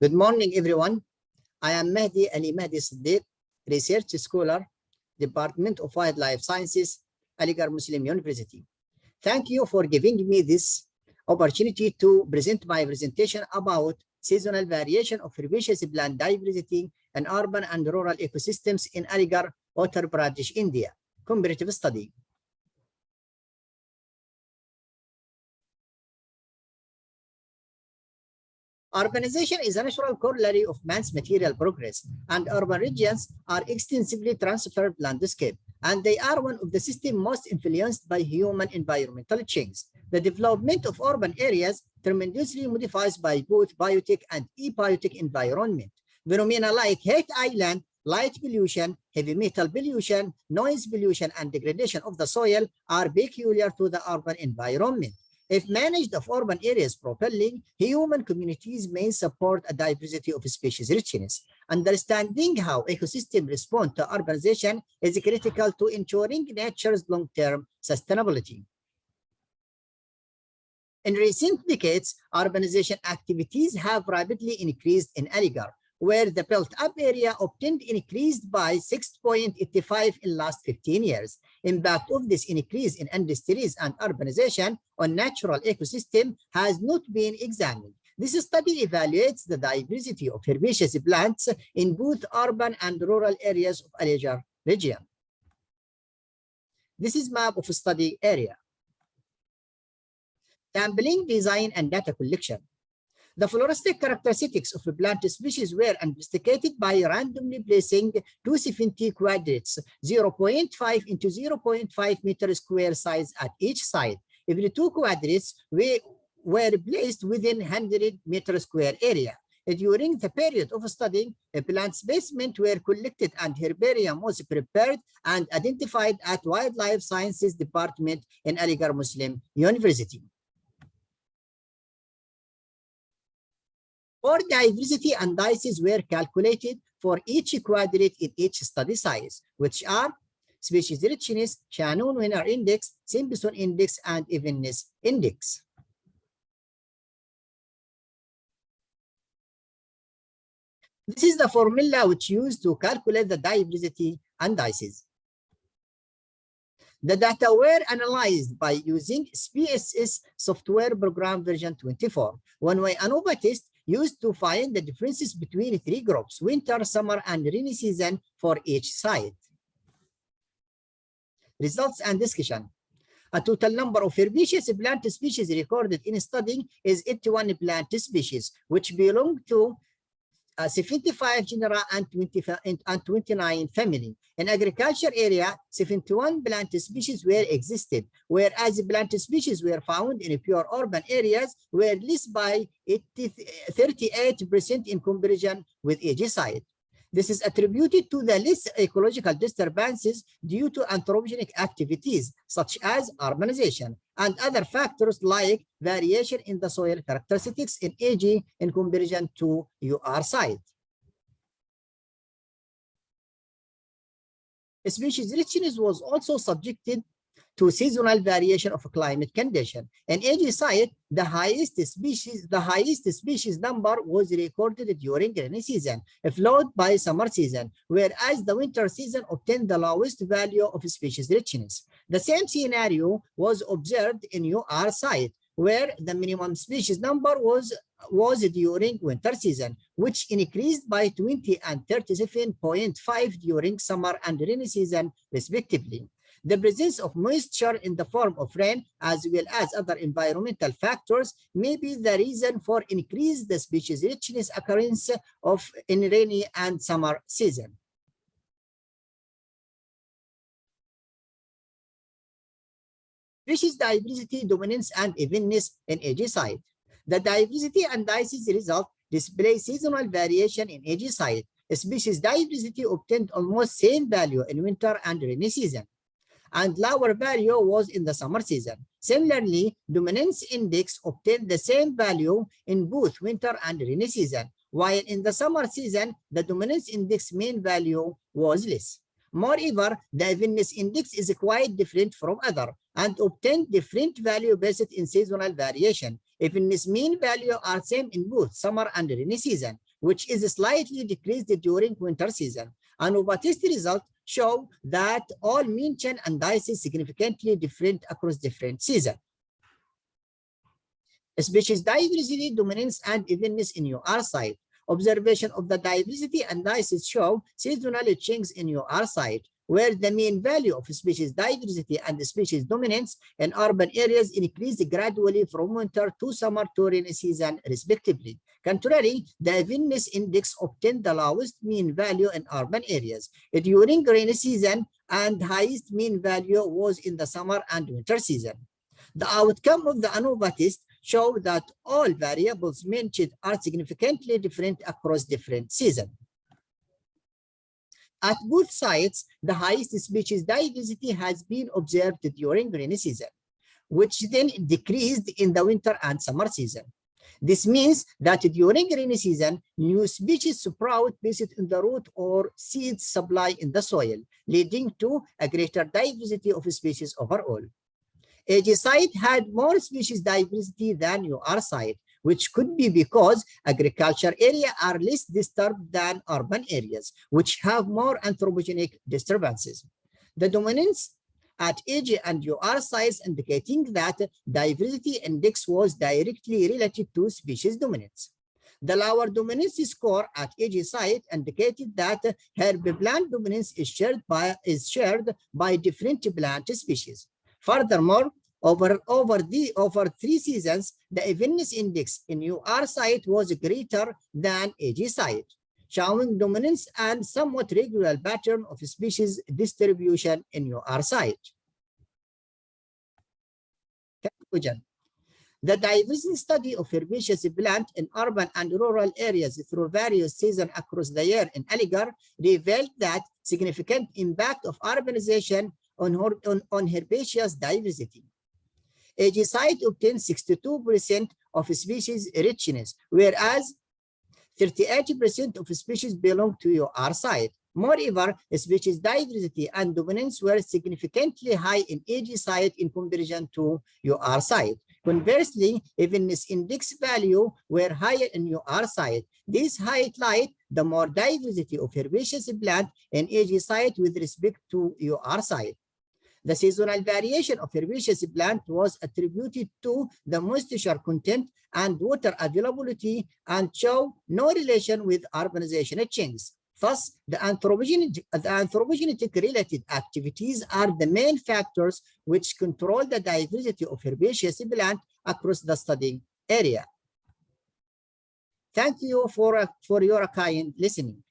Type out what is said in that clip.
Good morning, everyone. I am Mahdi Ali Mahdi Siddiq, Research Scholar, Department of Wildlife Sciences, Aligarh Muslim University. Thank you for giving me this opportunity to present my presentation about seasonal variation of herbaceous plant diversity in urban and rural ecosystems in Aligarh, Uttar Pradesh, India. Comparative study. Urbanization is a natural corollary of man's material progress, and urban regions are extensively transferred landscape, and they are one of the systems most influenced by human environmental change. The development of urban areas tremendously modifies by both biotic and abiotic environment. Phenomena like heat island, light pollution, heavy metal pollution, noise pollution, and degradation of the soil are peculiar to the urban environment. If managed of urban areas properly, human communities may support a diversity of species richness. Understanding how ecosystems respond to urbanization is critical to ensuring nature's long-term sustainability. In recent decades, urbanization activities have rapidly increased in Aligarh, where the built-up area obtained increased by 6.85 in last 15 years. Impact of this increase in industries and urbanization on natural ecosystem has not been examined. This study evaluates the diversity of herbaceous plants in both urban and rural areas of Aligarh region. This is map of study area. Sampling, design, and data collection. The floristic characteristics of a plant species were investigated by randomly placing 270 quadrates, 0.5 into 0.5 meter square size at each side. Every 2 quadrates were placed within 100 meter square area. During the period of study, plant specimens were collected and herbarium was prepared and identified at Wildlife Sciences Department in Aligarh Muslim University. Four diversity indices were calculated for each quadrate in each study size, which are species richness, Shannon-Winner index, Simpson index, and Evenness index. This is the formula which used to calculate the diversity indices. The data were analyzed by using SPSS software program version 24. One-way ANOVA test used to find the differences between 3 groups, winter, summer, and rainy season for each site. Results and discussion. A total number of herbaceous plant species recorded in study is 81 plant species, which belong to 75 genera and 29 family. In agriculture area, 71 plant species were existed, whereas plant species were found in pure urban areas were less by 38% in comparison with each site. This is attributed to the less ecological disturbances due to anthropogenic activities such as urbanization and other factors like variation in the soil characteristics in AG in comparison to UR site. Species richness was also subjected to seasonal variation of climate condition. In AG site, the highest species number was recorded during rainy season, followed by summer season, whereas the winter season obtained the lowest value of species richness. The same scenario was observed in UR site, where the minimum species number was during winter season, which increased by 20 and 37.5 during summer and rainy season, respectively. The presence of moisture in the form of rain, as well as other environmental factors, may be the reason for increased species richness occurrence in rainy and summer season. Species diversity, dominance, and evenness in AG site. The diversity indices result display seasonal variation in AG site. Species diversity obtained almost same value in winter and rainy season, and lower value was in the summer season. Similarly, dominance index obtained the same value in both winter and rainy season, while in the summer season, the dominance index mean value was less. Moreover, the Evenness index is quite different from other and obtained different value based in seasonal variation. Evenness mean value are same in both summer and rainy season, which is slightly decreased during winter season. ANOVA test results show that all mean change and indices significantly different across different seasons. Species diversity, dominance, and evenness in UR site. Observation of the diversity and indices show seasonal changes in UR site, where the mean value of species diversity and species dominance in urban areas increased gradually from winter to summer to rainy season, respectively. Contrary, the evenness index obtained the lowest mean value in urban areas during rainy season, and highest mean value was in the summer and winter season. The outcome of the ANOVA test show that all variables mentioned are significantly different across different seasons. At both sites, the highest species diversity has been observed during rainy season, which then decreased in the winter and summer season. This means that during rainy season, new species sprout based on the root or seed supply in the soil, leading to a greater diversity of species overall. AG site had more species diversity than UR site, which could be because agriculture areas are less disturbed than urban areas, which have more anthropogenic disturbances. The dominance at AG and UR sites indicating that diversity index was directly related to species dominance. The lower dominance score at AG site indicated that herb plant dominance is shared by different plant species. Furthermore, over 3 seasons, the evenness index in UR site was greater than AG site, showing dominance and somewhat regular pattern of species distribution in UR site. Conclusion. The diversity study of herbaceous plant in urban and rural areas through various seasons across the year in Aligarh revealed that significant impact of urbanization on herbaceous diversity. AG site obtained 62% of species richness, whereas 38% of species belong to UR site. Moreover, species diversity and dominance were significantly high in AG site in comparison to UR site. Conversely, evenness index value were higher in UR site. This highlight the more diversity of herbaceous plant in AG site with respect to UR site. The seasonal variation of herbaceous plant was attributed to the moisture content and water availability and show no relation with urbanization changes. Thus, the anthropogenetic related activities are the main factors which control the diversity of herbaceous plant across the study area. Thank you for your kind listening.